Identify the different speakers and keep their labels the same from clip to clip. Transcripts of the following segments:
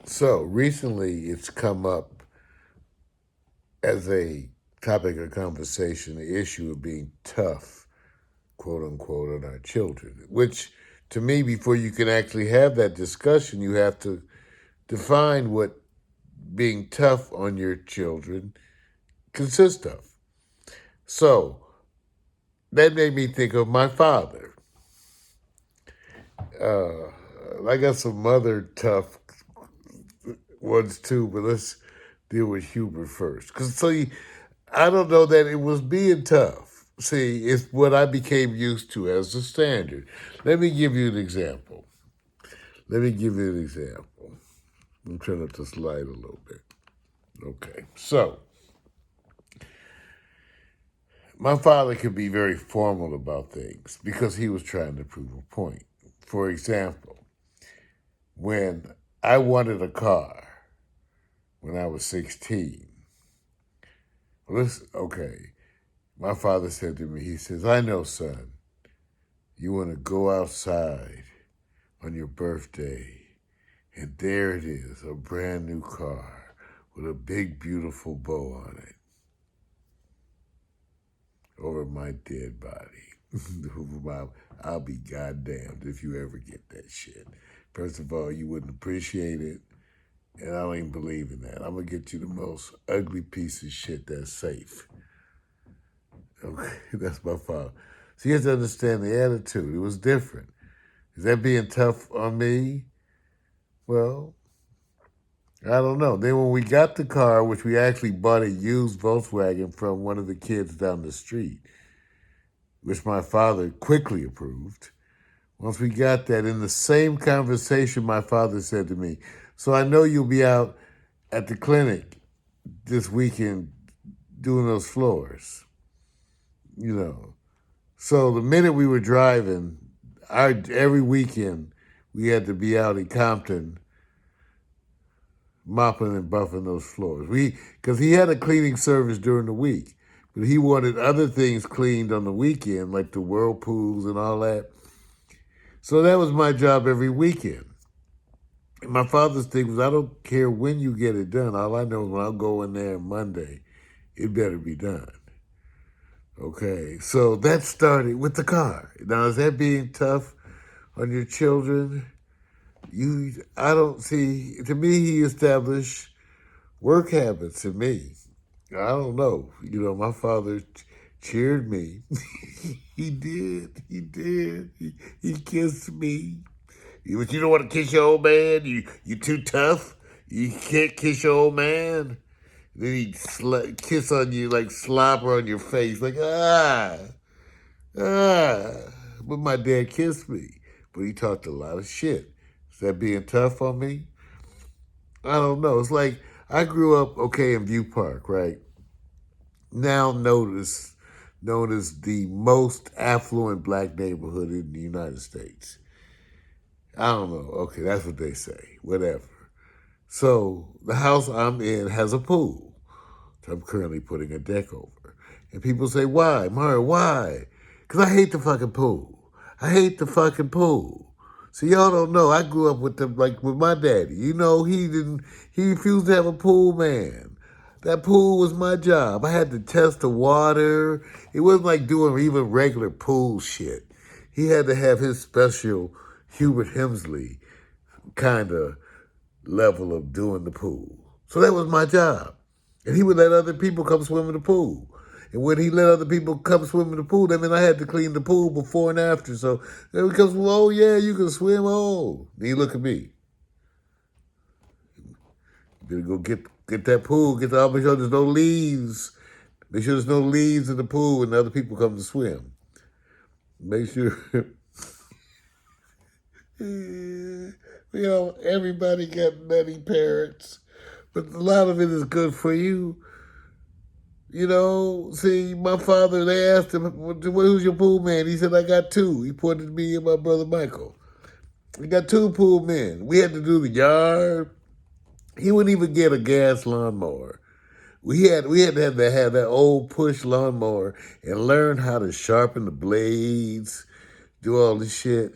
Speaker 1: So recently, it's come up as a topic of conversation, the issue of being tough, quote unquote, on our children, which to me, before you can actually have that discussion, you have to define what being tough on your children consists of. So that made me think of my father. Uh, I got some other tough ones too, but let's deal with humor first. Because I don't know that it was being tough. See, it's what I became used to as the standard. Let me give you an example. Let me give you an example. I'm trying up this light a little bit. Okay, so my father could be very formal about things because he was trying to prove a point. For example, when I wanted a car when I was 16, okay, my father said to me, he says, I know, son, you want to go outside on your birthday, and there it is, a brand new car with a big, beautiful bow on it over my dead body. I'll be goddamned if you ever get that shit. First of all, you wouldn't appreciate it, and I don't even believe in that. I'm going to get you the most ugly piece of shit that's safe. Okay, that's my father. So you have to understand the attitude. It was different. Is that being tough on me? Well, I don't know. Then when we got the car, which we actually bought a used Volkswagen from one of the kids down the street, which my father quickly approved. Once we got that, in the same conversation, my father said to me, so I know you'll be out at the clinic this weekend doing those floors, you know. So the minute we were driving, every weekend we had to be out in Compton mopping and buffing those floors. Because he had a cleaning service during the week, but he wanted other things cleaned on the weekend, like the whirlpools and all that. So that was my job every weekend. And my father's thing was, I don't care when you get it done. All I know is when I'll go in there Monday, it better be done. Okay, so that started with the car. Now, is that being tough on your children? I don't see. To me, he established work habits in me. I don't know. My father cheered me. He did. He did. He kissed me. But you don't want to kiss your old man? You too tough? You can't kiss your old man? Then he'd kiss on you, like slobber on your face, like, ah. But my dad kissed me. But he talked a lot of shit. Is that being tough on me? I don't know. It's like I grew up, okay, in View Park, right? Now known as the most affluent black neighborhood in the United States. I don't know. Okay, that's what they say. Whatever. So the house I'm in has a pool. I'm currently putting a deck over. And people say, why? Mario, why? Because I hate the fucking pool. I hate the fucking pool. So y'all don't know. I grew up with my daddy. He refused to have a pool, man. That pool was my job. I had to test the water. It wasn't like doing even regular pool shit. He had to have his special Hubert Hemsley kind of level of doing the pool. So that was my job. And he would let other people come swim in the pool. And when he let other people come swim in the pool, that meant I had to clean the pool before and after. So then it comes, oh yeah, you can swim. Oh, then you look at me. You better go get that pool. Make sure there's no leaves. Make sure there's no leaves in the pool when other people come to swim. Make sure. Everybody got nutty parents, but a lot of it is good for you. See, my father, they asked him, who's your pool man? He said, I got two. He pointed to me and my brother Michael. We got two pool men. We had to do the yard. He wouldn't even get a gas lawnmower. We had to have that old push lawnmower and learn how to sharpen the blades, do all this shit.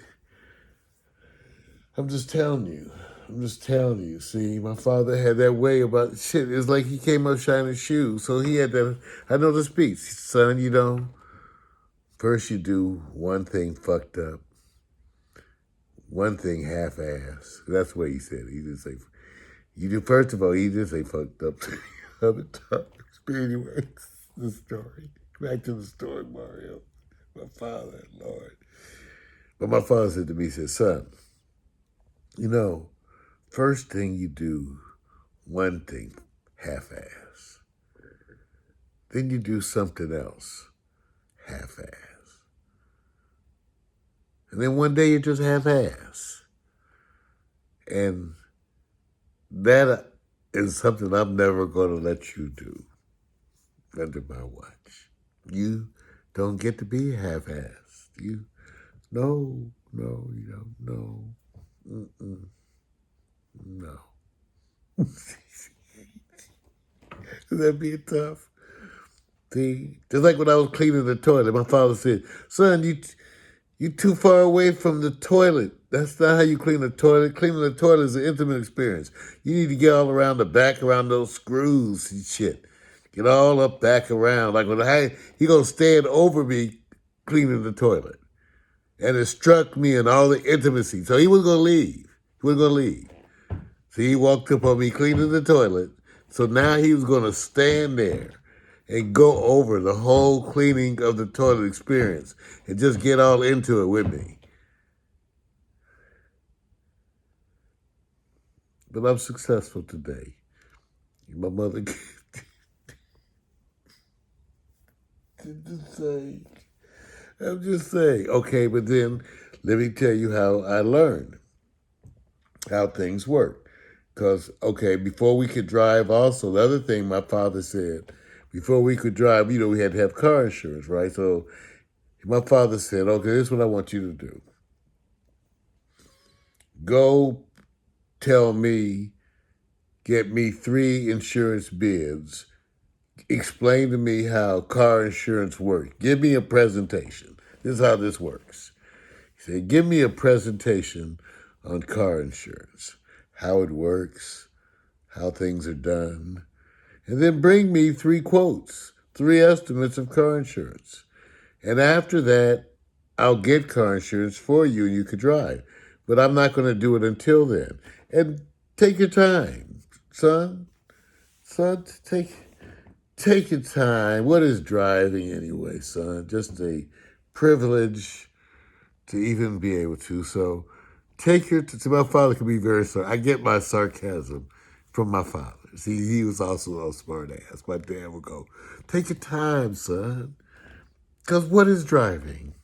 Speaker 1: I'm just telling you. I'm just telling you. See, my father had that way about shit. It's like he came up shining shoes. So he had that. I know the speech, son. First you do one thing fucked up, one thing half-assed. That's what he said. He didn't say. You do first of all. He didn't say fucked up. Other times, but anyways, the story. Back to the story, Mario. My father, Lord. But my father said to me, he said, son, first thing you do, one thing half-ass. Then you do something else half-ass. And then one day you just half-ass. And that is something I'm never going to let you do under my watch. You don't get to be half-assed. No, you don't. No. Mm-mm. No. Is that being tough? See? Just like when I was cleaning the toilet, my father said, son, you too far away from the toilet. That's not how you clean the toilet. Cleaning the toilet is an intimate experience. You need to get all around the back, around those screws and shit. Get all up back around. Like he gonna stand over me cleaning the toilet. And it struck me in all the intimacy. So he was gonna leave. So he walked up on me cleaning the toilet. So now he was gonna stand there and go over the whole cleaning of the toilet experience and just get all into it with me. But I'm successful today. My mother I'm just saying. Okay, but then let me tell you how I learned how things work. Because, before we could drive also, the other thing my father said, before we could drive, we had to have car insurance, right? So my father said, okay, this is what I want you to do. Go get me 3 insurance bids. Explain to me how car insurance works. Give me a presentation. This is how this works. He said, give me a presentation on car insurance, how it works, how things are done, and then bring me 3 quotes, 3 estimates of car insurance. And after that, I'll get car insurance for you and you could drive. But I'm not going to do it until then. And take your time, son. Son, take your time. What is driving anyway, son? Just a privilege to even be able to. So take your time. My father can be very I get my sarcasm from my father. See, he was also a smart ass. My dad would go, take your time, son. Because what is driving?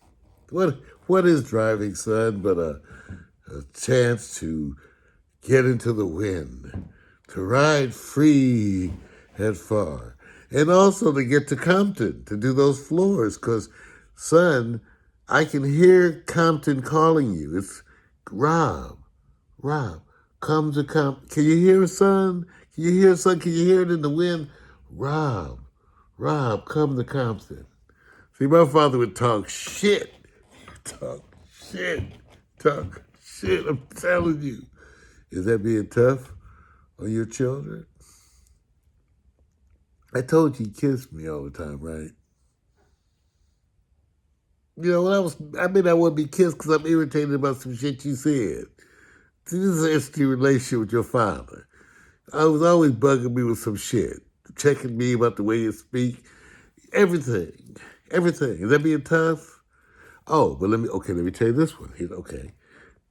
Speaker 1: What is driving, son, but a chance to get into the wind, to ride free and far, and also to get to Compton, to do those floors, because, son, I can hear Compton calling you. It's Rob, come to Compton. Can you hear, son? Can you hear it in the wind? Rob, come to Compton. See, my father would talk shit. Talk shit. I'm telling you. Is that being tough on your children? I told you he kissed me all the time, right? I wouldn't be kissed because I'm irritated about some shit you said. See, this is an interesting relationship with your father. I was always bugging me with some shit, checking me about the way you speak, everything. Is that being tough? Oh, but let me tell you this one. Okay,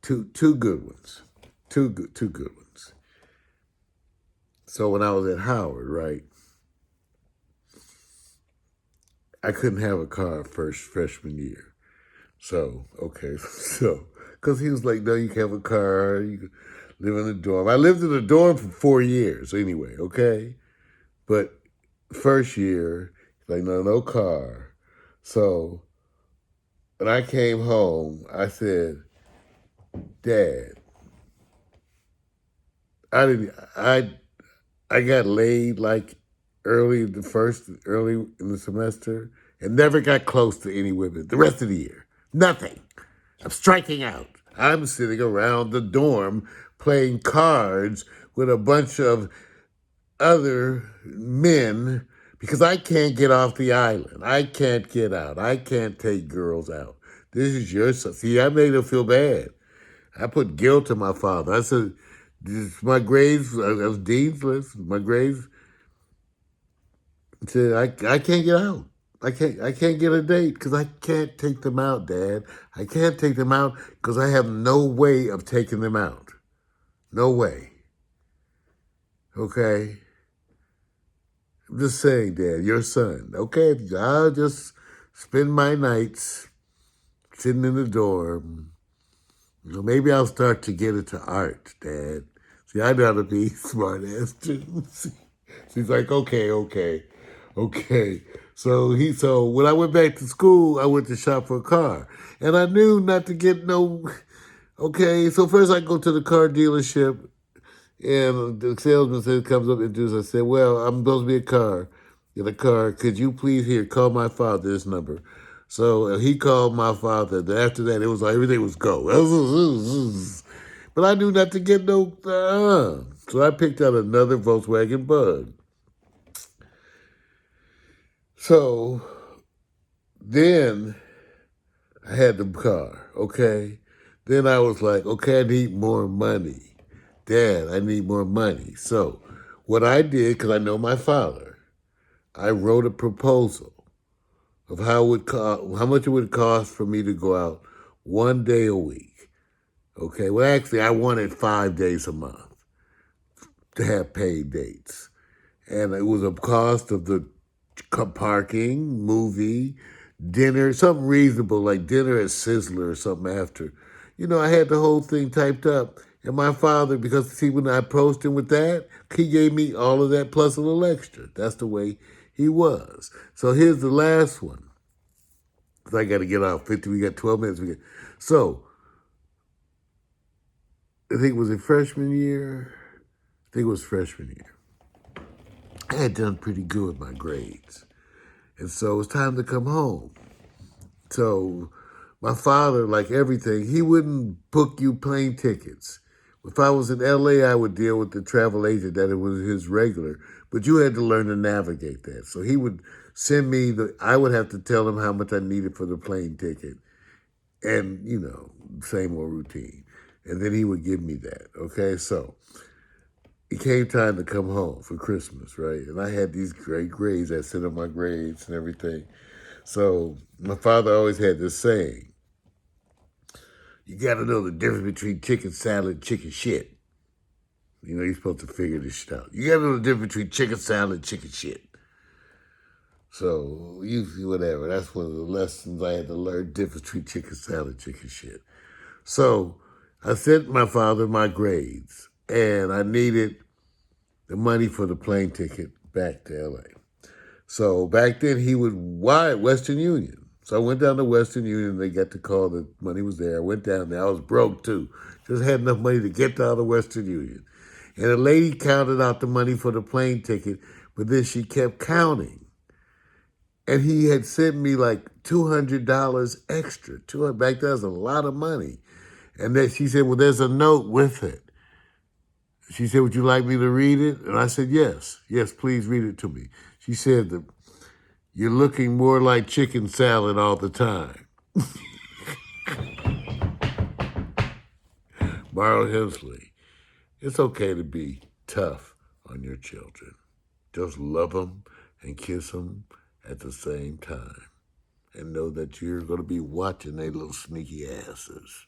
Speaker 1: two good ones, two good ones. So when I was at Howard, right, I couldn't have a car freshman year. So because he was like, no, you can have a car, you can live in a dorm. I lived in a dorm for 4 years anyway, okay? But first year, like, no car. So when I came home, I said, Dad, I got laid like early in the semester and never got close to any women the rest of the year. Nothing. I'm striking out. I'm sitting around the dorm playing cards with a bunch of other men because I can't get off the island. I can't get out. I can't take girls out. This is your son. See, I made him feel bad. I put guilt on my father. I said, my grades, I was dean's list. My grades said, I can't get out. I can't get a date because I can't take them out, Dad. I can't take them out because I have no way of taking them out. No way. Okay? I'm just saying, Dad, your son. Okay, I'll just spend my nights sitting in the dorm. Maybe I'll start to get into art, Dad. See, I know how to be smart ass too. He's like, okay. So when I went back to school, I went to shop for a car. And I knew not to get no okay. So first I go to the car dealership and the salesman says, comes up and introduces. I said, well, I'm supposed to be in a car. Could you please here call my father this number? So he called my father. After that, it was like everything was go. But I knew not to get no. So I picked out another Volkswagen Bug. So then I had the car. Okay. Then I was like, okay, I need more money. Dad, I need more money. So what I did, because I know my father, I wrote a proposal of how much it would cost for me to go out 1 day a week. Okay, well, actually, I wanted 5 days a month to have paid dates. And it was a cost of the parking, movie, dinner, something reasonable, like dinner at Sizzler or something after. I had the whole thing typed up. And my father, because see, when I approached him with that, he gave me all of that plus a little extra. That's the way he was. So here's the last one. Because I got to get off 50. We got 12 minutes. So I think it was freshman year. I think it was freshman year. I had done pretty good with my grades. And so it was time to come home. So my father, like everything, he wouldn't book you plane tickets. If I was in LA, I would deal with the travel agent that it was his regular, but you had to learn to navigate that. So he would send me I would have to tell him how much I needed for the plane ticket and, same old routine. And then he would give me that, okay? So it came time to come home for Christmas, right? And I had these great grades. I sent him my grades and everything. So my father always had this saying, you got to know the difference between chicken salad and chicken shit. You're supposed to figure this shit out. You got to know the difference between chicken salad and chicken shit. So, whatever. That's one of the lessons I had to learn, difference between chicken salad and chicken shit. So I sent my father my grades, and I needed the money for the plane ticket back to LA. So back then he would wire Western Union. So I went down to Western Union. They got the call that money was there. I went down there. I was broke too. Just had enough money to get down to Western Union. And a lady counted out the money for the plane ticket, but then she kept counting. And he had sent me like $200 extra. Back then was a lot of money. And then she said, well, there's a note with it. She said, would you like me to read it? And I said, yes. Yes, please read it to me. She said, you're looking more like chicken salad all the time. Borrow Hemsley. It's okay to be tough on your children. Just love them and kiss them at the same time. And know that you're going to be watching their little sneaky asses.